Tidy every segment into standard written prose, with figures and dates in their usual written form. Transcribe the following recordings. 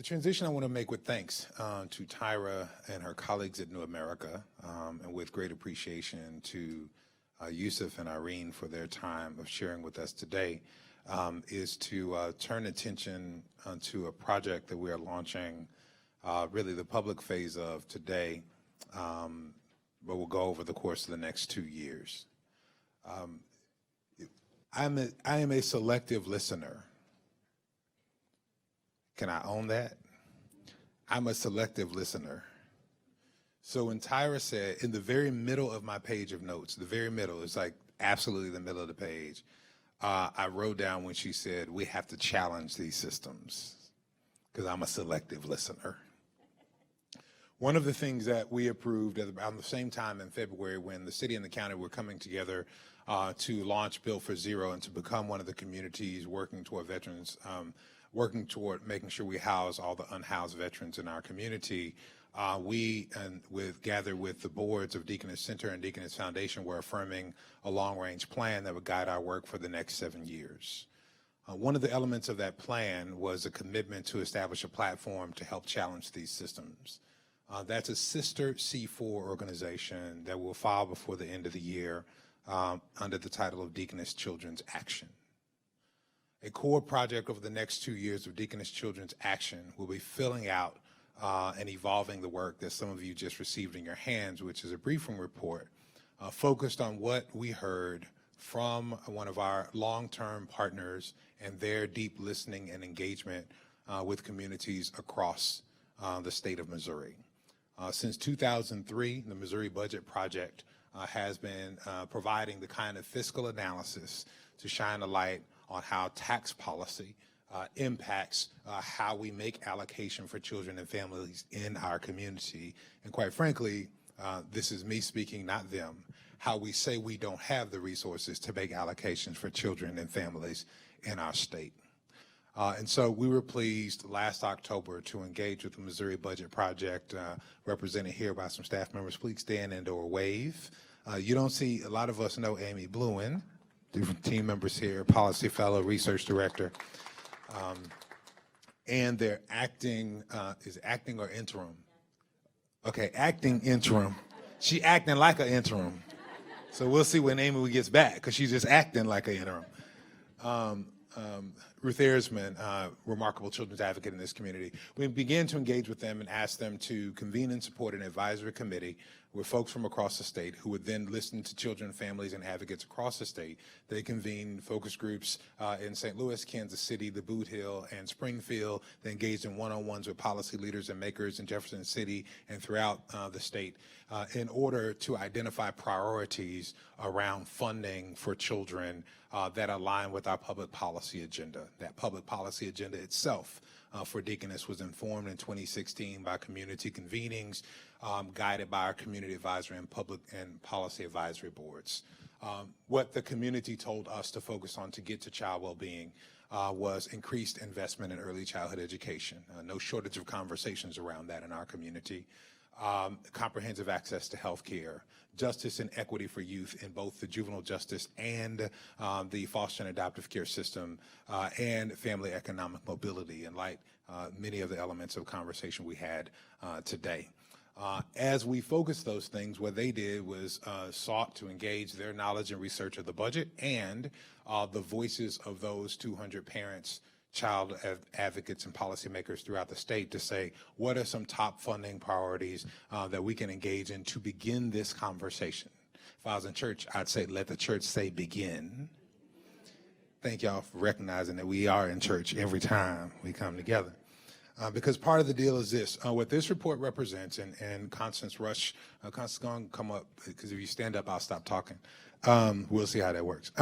The transition I want to make with thanks to Tyra and her colleagues at New America, and with great appreciation to Yusuf and Irene for their time of sharing with us today, is to turn attention to a project that we are launching, really the public phase of today, but we'll go over the course of the next 2 years. I am a selective listener. Can I own that? I'm a selective listener. So when Tyra said, in the very middle of my page of notes, the very middle, it's like absolutely the middle of the page, I wrote down when she said, we have to challenge these systems, because I'm a selective listener. One of the things that we approved at around the same time in February, when the city and the county were coming together to launch Bill for Zero and to become one of the communities working toward veterans, working toward making sure we house all the unhoused veterans in our community, gathered with the boards of Deaconess Center and Deaconess Foundation, were affirming a long-range plan that would guide our work for the next 7 years. One of the elements of that plan was a commitment to establish a platform to help challenge these systems. That's a sister C4 organization that will file before the end of the year under the title of Deaconess Children's Action. A core project over the next 2 years of Deaconess Children's Action will be filling out and evolving the work that some of you just received in your hands, which is a briefing report focused on what we heard from one of our long-term partners and their deep listening and engagement with communities across the state of Missouri. Since 2003, the Missouri Budget Project has been providing the kind of fiscal analysis to shine a light on how tax policy impacts how we make allocation for children and families in our community. And quite frankly, this is me speaking, not them, how we say we don't have the resources to make allocations for children and families in our state. And so we were pleased last October to engage with the Missouri Budget Project, represented here by some staff members. Please stand and/or wave. You don't see, a lot of us know Amy Bluen, different team members here, policy fellow, research director, and they're acting, is acting or interim? Okay, acting interim. She acting like an interim. So we'll see when Amy gets back, because she's just acting like an interim. Ruth Erisman, remarkable children's advocate in this community. We began to engage with them and ask them to convene and support an advisory committee with folks from across the state who would then listen to children, families, and advocates across the state. They convened focus groups in St. Louis, Kansas City, the Boot Hill, and Springfield. They engaged in one-on-ones with policy leaders and makers in Jefferson City and throughout the state in order to identify priorities around funding for children that align with our public policy agenda. That public policy agenda itself for Deaconess was informed in 2016 by community convenings, guided by our community advisory and public and policy advisory boards. What the community told us to focus on to get to child well-being was increased investment in early childhood education. No shortage of conversations around that in our community. Comprehensive access to health care, justice and equity for youth in both the juvenile justice and the foster and adoptive care system, and family economic mobility, and like many of the elements of conversation we had today. As we focused those things, what they did was sought to engage their knowledge and research of the budget and the voices of those 200 parents, child advocates, and policymakers throughout the state to say, what are some top funding priorities that we can engage in to begin this conversation? If I was in church, I'd say, let the church say begin. Thank y'all for recognizing that we are in church every time we come together. Because part of the deal is this, what this report represents, and Constance Rush, Constance is going to come up, because if you stand up, I'll stop talking. We'll see how that works.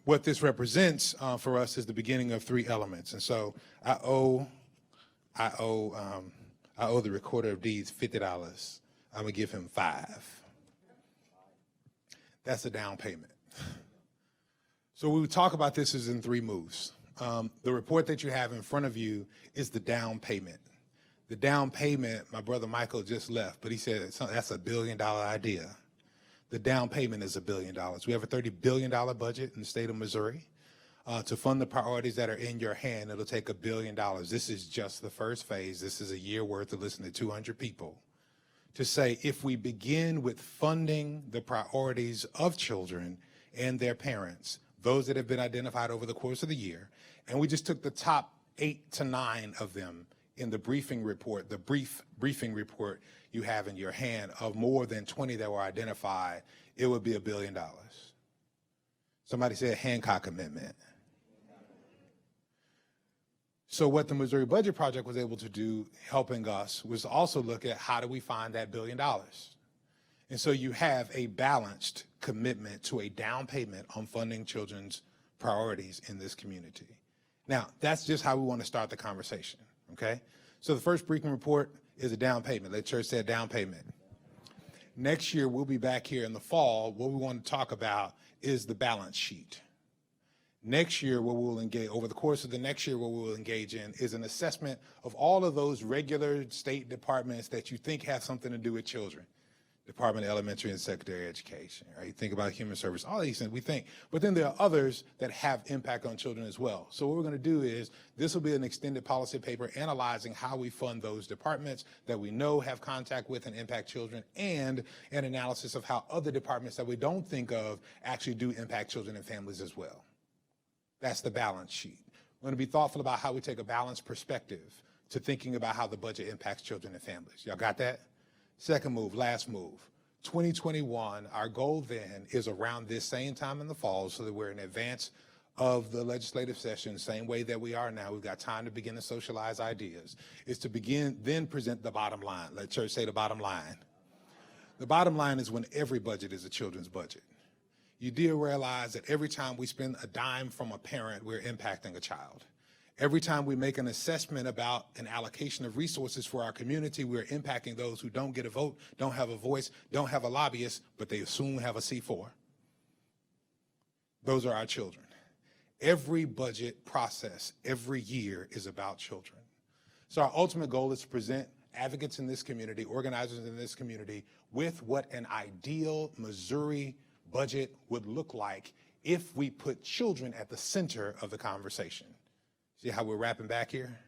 What this represents for us is the beginning of 3 elements. And so I owe the recorder of deeds $50. I'm gonna give him $5. That's a down payment. So we would talk about this as in 3 moves. The report that you have in front of you is the down payment. The down payment, my brother Michael just left, but he said that's a $1 billion idea. The down payment is $1 billion. We have a $30 billion budget in the state of Missouri. to fund the priorities that are in your hand, it'll take $1 billion. This is just the first phase. This is a year worth of listening to 200 people to say, if we begin with funding the priorities of children and their parents, those that have been identified over the course of the year, and we just took the top 8 to 9 of them in the briefing report, the briefing report you have in your hand, of more than 20 that were identified, it would be $1 billion. Somebody said Hancock Amendment. So what the Missouri Budget Project was able to do, helping us, was also look at how do we find that $1 billion. And so you have a balanced commitment to a down payment on funding children's priorities in this community. Now, that's just how we want to start the conversation, okay? So the first briefing report is a down payment. The church said down payment. Next year, we'll be back here in the fall. What we want to talk about is the balance sheet. Next year, what we'll engage, over the course of the next year, what we'll engage in is an assessment of all of those regular state departments that you think have something to do with children. Department of Elementary and Secondary Education, right? You think about Human Service, all these things we think, but then there are others that have impact on children as well. So what we're going to do is, this will be an extended policy paper analyzing how we fund those departments that we know have contact with and impact children, and an analysis of how other departments that we don't think of actually do impact children and families as well. That's the balance sheet. We're going to be thoughtful about how we take a balanced perspective to thinking about how the budget impacts children and families. Y'all got that? Second move, last move, 2021, our goal then is around this same time in the fall, so that we're in advance of the legislative session, same way that we are now. We've got time to begin to socialize ideas, is to begin, then present the bottom line. Let church say the bottom line. The bottom line is when every budget is a children's budget. You do realize that every time we spend a dime from a parent, we're impacting a child. Every time we make an assessment about an allocation of resources for our community, we're impacting those who don't get a vote, don't have a voice, don't have a lobbyist, but they soon have a C4. Those are our children. Every budget process, every year, is about children. So our ultimate goal is to present advocates in this community, organizers in this community, with what an ideal Missouri budget would look like if we put children at the center of the conversation. See how we're wrapping back here,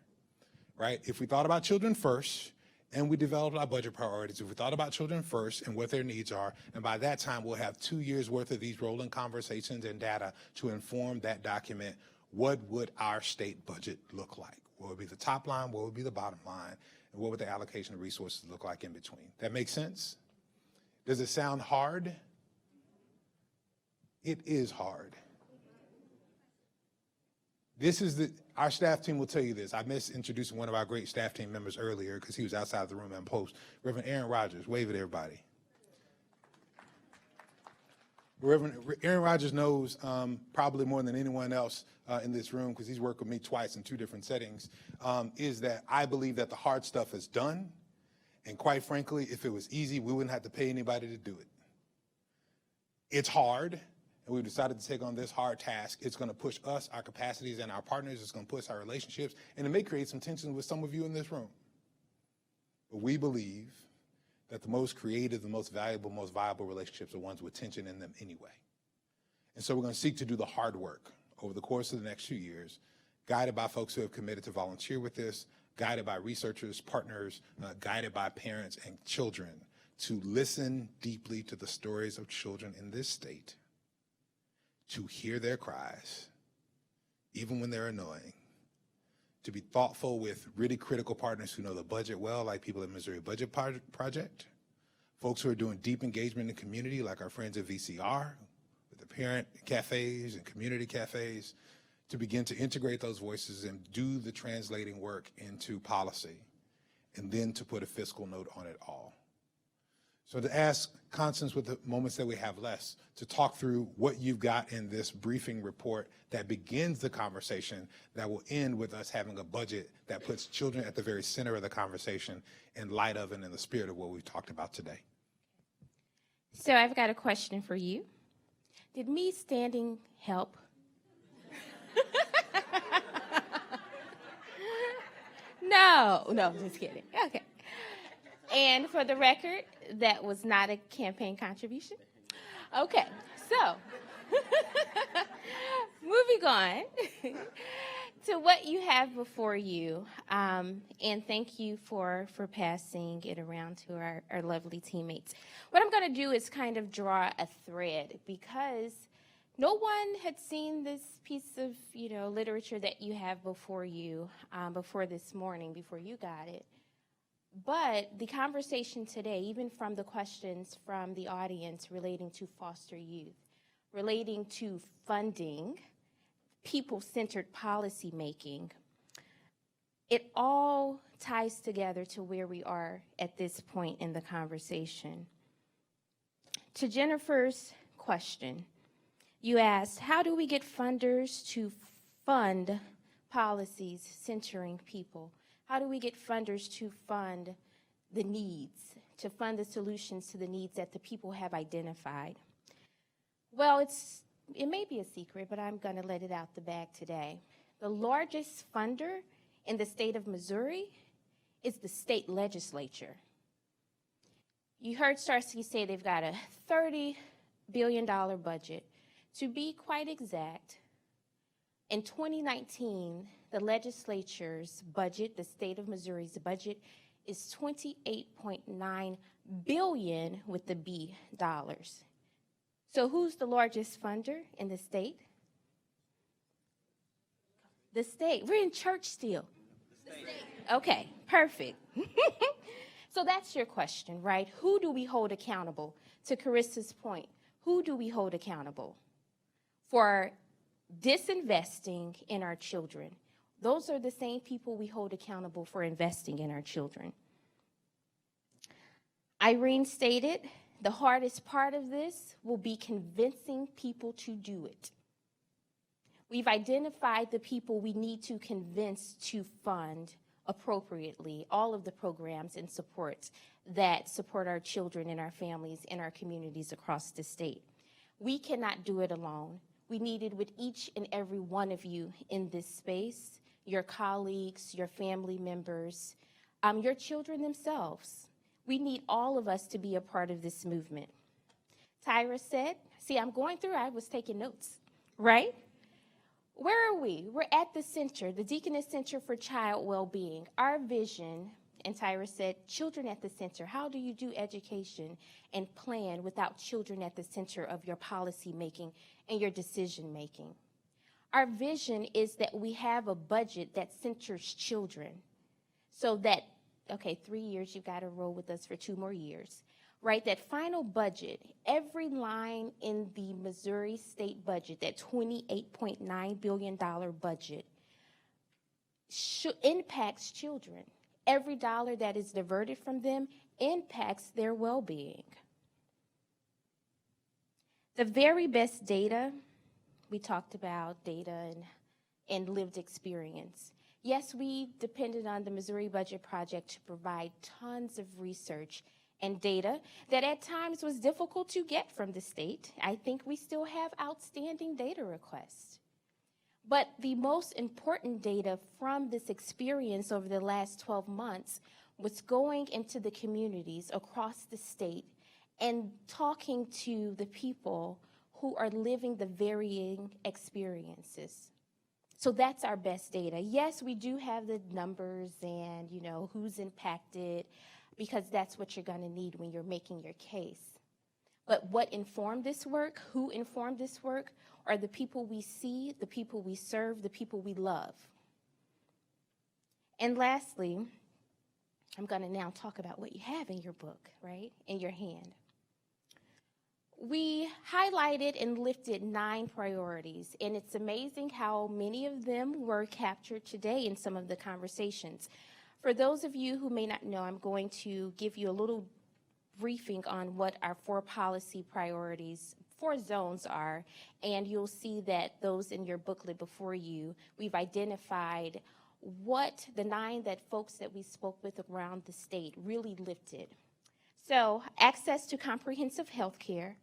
right? If we thought about children first and we developed our budget priorities, if we thought about children first and what their needs are, and by that time we'll have 2 years worth of these rolling conversations and data to inform that document, what would our state budget look like? What would be the top line, what would be the bottom line, and what would the allocation of resources look like in between? That makes sense? Does it sound hard? It is hard. This is our staff team will tell you this. I missed introducing one of our great staff team members earlier because he was outside the room and post. Reverend Aaron Rogers, wave at everybody. Reverend Aaron Rogers knows probably more than anyone else in this room, because he's worked with me twice in 2 different settings, is that I believe that the hard stuff is done. And quite frankly, if it was easy, we wouldn't have to pay anybody to do it. It's hard. And we've decided to take on this hard task. It's going to push us, our capacities, and our partners. It's going to push our relationships, and it may create some tension with some of you in this room. But we believe that the most creative, the most valuable, most viable relationships are ones with tension in them anyway. And so we're going to seek to do the hard work over the course of the next few years, guided by folks who have committed to volunteer with this, guided by researchers, partners, guided by parents and children, to listen deeply to the stories of children in this state, to hear their cries, even when they're annoying, to be thoughtful with really critical partners who know the budget well, like people at Missouri Budget Project, folks who are doing deep engagement in the community, like our friends at VCR, with the parent cafes and community cafes, to begin to integrate those voices and do the translating work into policy, and then to put a fiscal note on it all. So to ask Constance, with the moments that we have left, to talk through what you've got in this briefing report that begins the conversation, that will end with us having a budget that puts children at the very center of the conversation in light of and in the spirit of what we've talked about today. So I've got a question for you. Did me standing help? No, just kidding. Okay. And for the record, that was not a campaign contribution. Okay, so moving on to what you have before you, and thank you for passing it around to our lovely teammates. What I'm going to do is kind of draw a thread, because no one had seen this piece of literature that you have before you before this morning, before you got it. But the conversation today, even from the questions from the audience relating to foster youth, relating to funding, people-centered policymaking, it all ties together to where we are at this point in the conversation. To Jennifer's question, you asked, how do we get funders to fund policies centering people? How do we get funders to fund the needs, to fund the solutions to the needs that the people have identified? Well, it may be a secret, but I'm going to let it out the bag today. The largest funder in the state of Missouri is the state legislature. You heard Starsky say they've got a $30 billion budget. To be quite exact, in 2019, the legislature's budget, the state of Missouri's budget, is $28.9 billion with the B dollars. So who's the largest funder in the state? The state. We're in church still. The state. Okay, perfect. So that's your question, right? Who do we hold accountable? To Carissa's point, who do we hold accountable for disinvesting in our children? Those are the same people we hold accountable for investing in our children. Irene stated, the hardest part of this will be convincing people to do it. We've identified the people we need to convince to fund appropriately all of the programs and supports that support our children and our families and our communities across the state. We cannot do it alone. We need it with each and every one of you in this space, your colleagues, your family members, your children themselves. We need all of us to be a part of this movement. Tyra said, see, I'm going through, I was taking notes, right? Where are we? We're at the center, the Deaconess Center for Child Wellbeing. Our vision, and Tyra said, children at the center. How do you do education and plan without children at the center of your policy making and your decision making? Our vision is that we have a budget that centers children, so that, okay, 3 years, you've got to roll with us for 2 more years, right? That final budget, every line in the Missouri state budget, that $28.9 billion budget, impacts children. Every dollar that is diverted from them impacts their well-being. The very best data, we talked about data and lived experience. Yes, we depended on the Missouri Budget Project to provide tons of research and data that at times was difficult to get from the state. I think we still have outstanding data requests. But the most important data from this experience over the last 12 months was going into the communities across the state and talking to the people who are living the varying experiences. So that's our best data. Yes, we do have the numbers and, who's impacted, because that's what you're going to need when you're making your case. But what informed this work, who informed this work, are the people we see, the people we serve, the people we love. And lastly, I'm going to now talk about what you have in your book, right, in your hand. We highlighted and lifted 9 priorities, and it's amazing how many of them were captured today in some of the conversations. For those of you who may not know, I'm going to give you a little briefing on what our 4 policy priorities, 4 zones are, and you'll see that those in your booklet before you, we've identified what the 9 that folks that we spoke with around the state really lifted. So, access to comprehensive health care.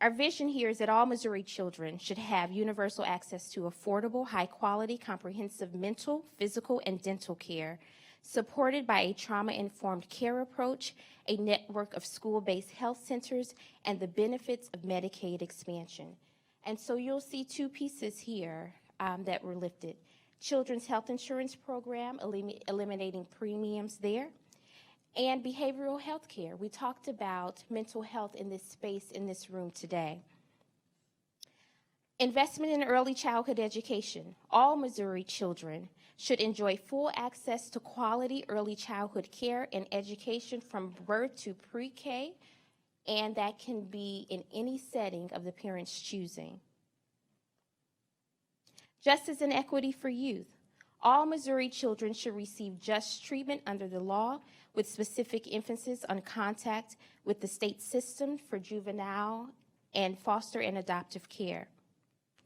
Our vision here is that all Missouri children should have universal access to affordable, high-quality, comprehensive mental, physical, and dental care, supported by a trauma-informed care approach, a network of school-based health centers, and the benefits of Medicaid expansion. And so you'll see two pieces here that were lifted. Children's health insurance program, eliminating premiums there, and behavioral health care. We talked about mental health in this space in this room today. Investment in early childhood education. All Missouri children should enjoy full access to quality early childhood care and education from birth to pre-K, and that can be in any setting of the parent's choosing. Justice and equity for youth. All Missouri children should receive just treatment under the law, with specific emphasis on contact with the state system for juvenile and foster and adoptive care.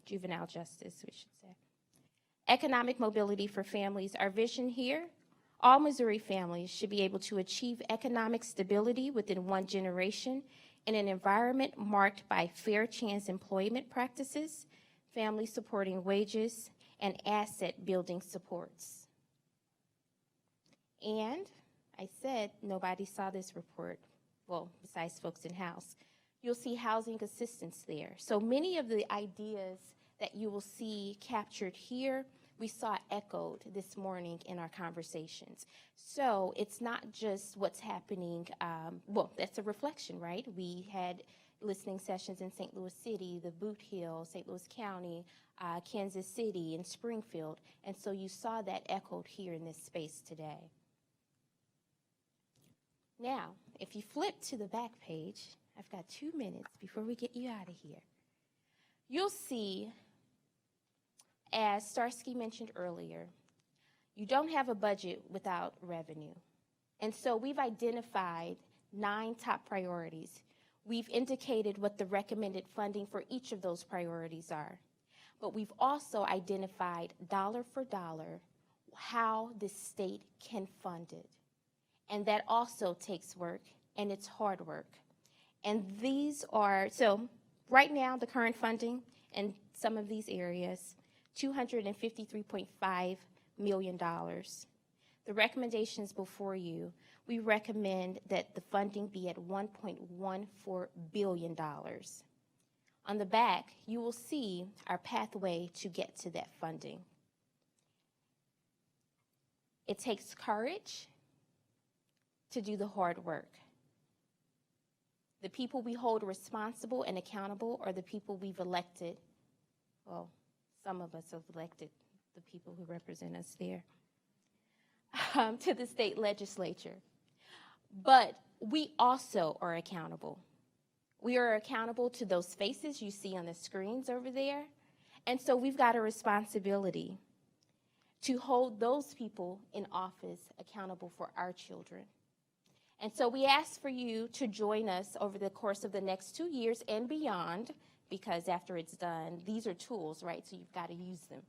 Juvenile justice, we should say. Economic mobility for families. Our vision here, all Missouri families should be able to achieve economic stability within one generation in an environment marked by fair chance employment practices, family supporting wages, and asset building supports. And I said nobody saw this report, well, besides folks in-house. You'll see housing assistance there. So many of the ideas that you will see captured here, we saw echoed this morning in our conversations. So it's not just what's happening, well, that's a reflection, right? We had listening sessions in St. Louis City, the Boot Hill, St. Louis County, Kansas City, and Springfield. And so you saw that echoed here in this space today. Now, if you flip to the back page, I've got 2 minutes before we get you out of here. You'll see, as Starsky mentioned earlier, you don't have a budget without revenue. And so we've identified 9 top priorities. We've indicated what the recommended funding for each of those priorities are. But we've also identified dollar for dollar how the state can fund it. And that also takes work, and it's hard work. And these are, so right now the current funding in some of these areas, $253.5 million. The recommendations before you, we recommend that the funding be at $1.14 billion. On the back, you will see our pathway to get to that funding. It takes courage to do the hard work. The people we hold responsible and accountable are the people we've elected. Well, some of us have elected the people who represent us there to the state legislature. But we also are accountable. We are accountable to those faces you see on the screens over there. And so we've got a responsibility to hold those people in office accountable for our children. And so we ask for you to join us over the course of the next 2 years and beyond, because after it's done, these are tools, right? So you've got to use them.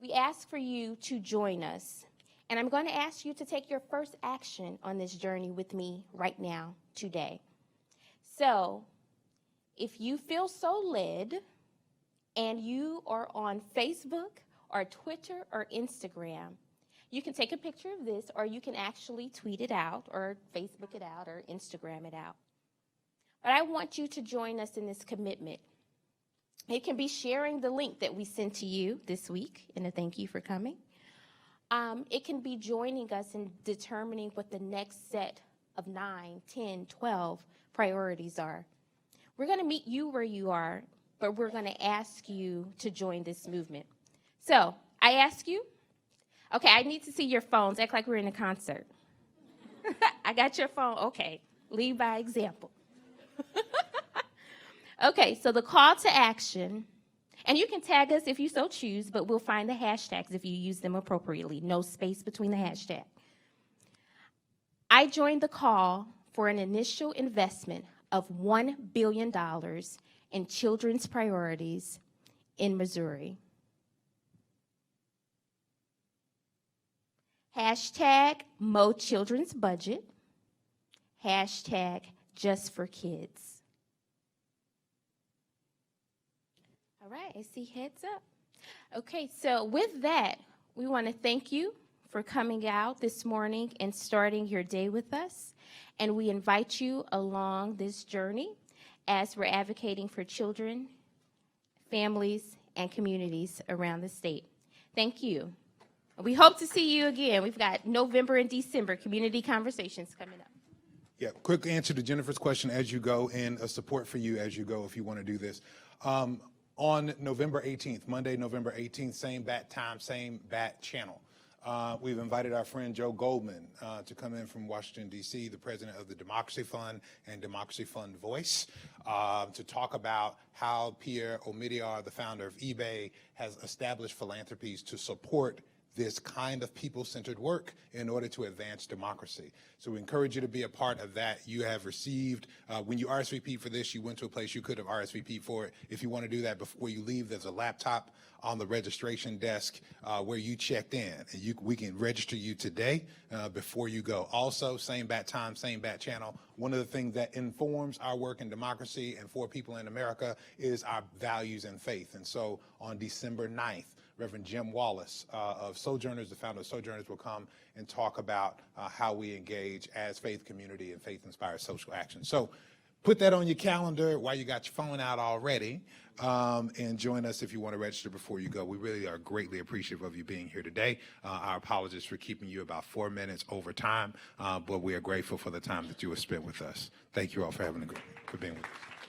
We ask for you to join us. And I'm going to ask you to take your first action on this journey with me right now, today. So if you feel so led and you are on Facebook or Twitter or Instagram, you can take a picture of this, or you can actually tweet it out or Facebook it out or Instagram it out. But I want you to join us in this commitment. It can be sharing the link that we sent to you this week, and a thank you for coming. It can be joining us in determining what the next set of 9, 10, 12 priorities are. We're going to meet you where you are, but we're going to ask you to join this movement. So I ask you, okay, I need to see your phones. Act like we're in a concert. I got your phone. Okay, lead by example. Okay, so the call to action, and you can tag us if you so choose, but we'll find the hashtags if you use them appropriately. No space between the hashtag. I joined the call for an initial investment of $1 billion in children's priorities in Missouri. Hashtag Mo Children's Budget. Hashtag Just for Kids. All right, I see heads up. Okay, so with that, we want to thank you for coming out this morning and starting your day with us. And we invite you along this journey as we're advocating for children families, and communities around the state. Thank you. We hope to see you again. We've got November and December community conversations coming up. Yeah, quick answer to Jennifer's question as you go, and a support for you as you go if you want to do this. On November 18th, Monday, November 18th, same bat time, same bat channel. We've invited our friend Joe Goldman to come in from Washington, D.C., the president of the Democracy Fund and Democracy Fund Voice, to talk about how Pierre Omidyar, the founder of eBay, has established philanthropies to support this kind of people-centered work in order to advance democracy. So we encourage you to be a part of that. You have received, when you RSVP for this, you went to a place you could have RSVP for it. If you want to do that before you leave, there's a laptop on the registration desk where you checked in. And we can register you today before you go. Also, same bat time, same bat channel. One of the things that informs our work in democracy and for people in America is our values and faith. And so on December 9th, Reverend Jim Wallace of Sojourners, the founder of Sojourners, will come and talk about how we engage as faith community and faith-inspired social action. So put that on your calendar while you got your phone out already, and join us if you want to register before you go. We really are greatly appreciative of you being here today. Our apologies for keeping you about 4 minutes over time, but we are grateful for the time that you have spent with us. Thank you all for being with us.